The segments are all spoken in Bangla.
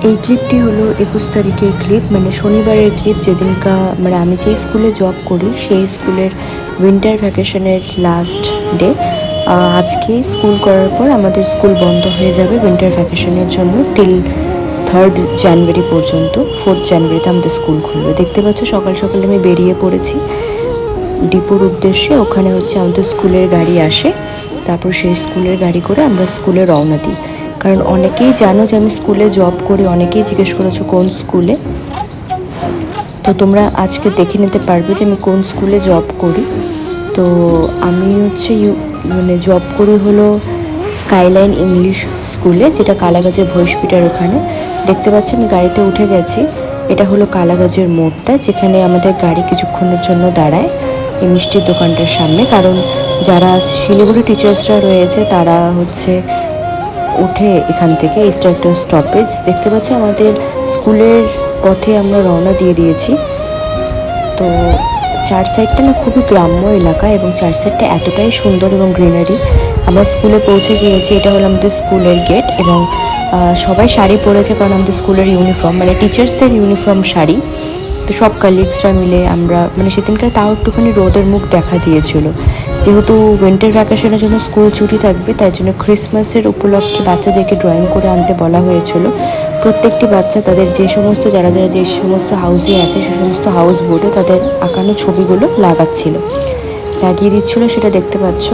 এই ক্লিপটি হলো 21 তারিখের ক্লিপ, মানে শনিবারের ক্লিপ, যেদিনকা মানে আমি যেই স্কুলে জব করি সেই স্কুলের উইন্টার ভ্যাকেশনের লাস্ট ডে। আজকে স্কুল করার পর আমাদের স্কুল বন্ধ হয়ে যাবে উইন্টার ভ্যাকেশনের জন্য টিল 3rd জানুয়ারি পর্যন্ত। 4th জানুয়ারিতে আমাদের স্কুল খুলবে। দেখতে পাচ্ছ সকাল সকালে আমি বেরিয়ে পড়েছি ডিপোর উদ্দেশ্যে। ওখানে হচ্ছে আমাদের স্কুলের গাড়ি আসে, তারপর সেই স্কুলের গাড়ি করে আমরা স্কুলে রওনা দিই। কারণ অনেকেই জানো যে আমি স্কুলে জব করি, অনেকেই জিজ্ঞেস করেছো কোন স্কুলে, তো তোমরা আজকে দেখে নিতে পারবে যে আমি কোন স্কুলে জব করি। তো আমি হচ্ছে মানে জব করি হলো স্কাইলাইন ইংলিশ স্কুলে, যেটা কালাগাজের ভৈশপিটার ওখানে। দেখতে পাচ্ছি আমি গাড়িতে উঠে গেছি। এটা হলো কালাগাজের মোড়টা, যেখানে আমাদের গাড়ি কিছুক্ষণের জন্য দাঁড়ায় এই মিষ্টির দোকানটার সামনে। কারণ যারা শিলিগুড়ি টিচার্সরা রয়েছে তারা হচ্ছে উঠে এখান থেকে। এটা একটা স্টপেজ। দেখতে পাচ্ছি আমাদের স্কুলের পথে আমরা রওনা দিয়ে দিয়েছি। তো চার সাইডটা না খুবই গ্রাম্য এলাকা, এবং চার সাইডটা এতটাই সুন্দর এবং গ্রিনারি। আমরা স্কুলে পৌঁছে গিয়েছি। এটা হলো আমাদের স্কুলের গেট, এবং সবাই শাড়ি পরেছে কারণ আমাদের স্কুলের ইউনিফর্ম, মানে টিচার্সদের ইউনিফর্ম শাড়ি। তো সব কালিগসরা মিলে আমরা, মানে সেদিনকার তাও একটুখানি রোদের মুখ দেখা দিয়েছিল, যেহেতু উইন্টার ভ্যাকেশনের জন্য স্কুল ছুটি থাকবে, তার জন্য ক্রিসমাসের উপলক্ষে বাচ্চাদেরকে ড্রয়িং করে আনতে বলা হয়েছিল। প্রত্যেকটি বাচ্চা তাদের যে সমস্ত যারা যে সমস্ত হাউসে আছে সে সমস্ত হাউস বোর্ডে তাদের আঁকানো ছবিগুলো লাগিয়ে দিচ্ছিল, সেটা দেখতে পাচ্ছ।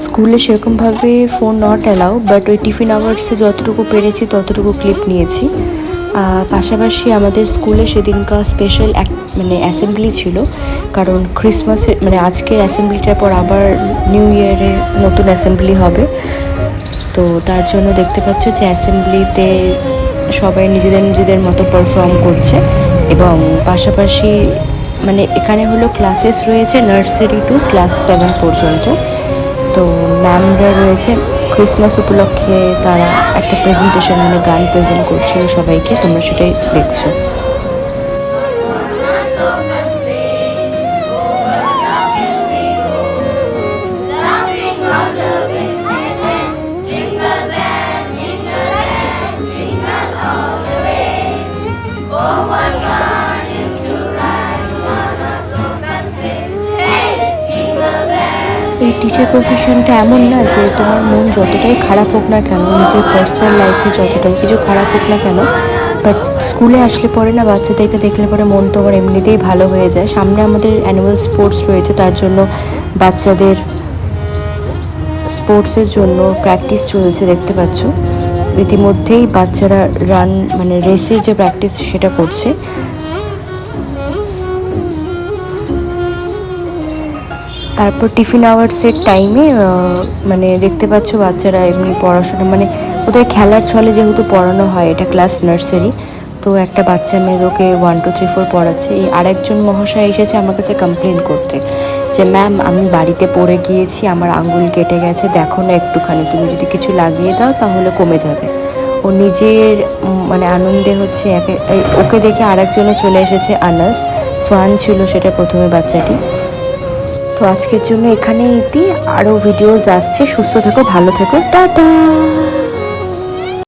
স্কুলে সেরকমভাবে ফোন নট অ্যালাউ, বাট ওই টিফিন আওয়ার্সে যতটুকু পেরেছি ততটুকু ক্লিপ নিয়েছি। পাশাপাশি আমাদের স্কুলে সেদিনকার স্পেশাল মানে অ্যাসেম্বলি ছিল, কারণ ক্রিসমাসের মানে আজকের অ্যাসেম্বলিটার পর আবার নিউ ইয়ারে নতুন অ্যাসেম্বলি হবে। তো তার জন্য দেখতে পাচ্ছ যে অ্যাসেম্বলিতে সবাই নিজেদের মতো পারফর্ম করছে, এবং পাশাপাশি মানে এখানে হলো ক্লাসেস রয়েছে নার্সারি টু ক্লাস 7 পর্যন্ত। তো ম্যামরা রয়েছে, ক্রিসমাস উপলক্ষে তারা একটা প্রেজেন্টেশন মানে গান প্রেজেন্ট করছিল সবাইকে, তোমরা সেটাই দেখছো। এই টিচার প্রফেশনটা এমন না যে তোমার মন যতটাই খারাপ হোক না কেন, নিজের পার্সোনাল লাইফে যতটাই কিছু খারাপ হোক না কেন, বাট স্কুলে আসলে পরে না বাচ্চাদেরকে দেখলে পরে মন তোমার এমনিতেই ভালো হয়ে যায়। সামনে আমাদের অ্যানুয়াল স্পোর্টস রয়েছে, তার জন্য বাচ্চাদের স্পোর্টসের জন্য প্র্যাকটিস চলছে। দেখতে পাচ্ছ ইতিমধ্যেই বাচ্চারা রান মানে রেসের যে প্র্যাকটিস সেটা করছে। তারপর টিফিন আওয়ার্সের টাইমে মানে দেখতে পাচ্ছ বাচ্চারা এমনি পড়াশোনা মানে ওদের খেলার ছলে যেহেতু পড়ানো হয়, এটা ক্লাস নার্সারি, তো একটা বাচ্চা মেয়ে ওকে 1 2 3 4 পড়াচ্ছে। এই আরেকজন মহাশয় এসেছে আমার কাছে কমপ্লেন করতে যে ম্যাম আমি বাড়িতে পড়ে গিয়েছি, আমার আঙ্গুল কেটে গেছে, দেখো না একটুখানি, তুমি যদি কিছু লাগিয়ে দাও তাহলে কমে যাবে। ও নিজের মানে আনন্দে হচ্ছে ওকে দেখে আরেকজনও চলে এসেছে, আনাস সোয়ান ছিল সেটা প্রথমে বাচ্চাটি। তো আজকের জন্য এখানেই আরও ভিডিওস আসছে। সুস্থ থেকো, ভালো থেকো, টাটা।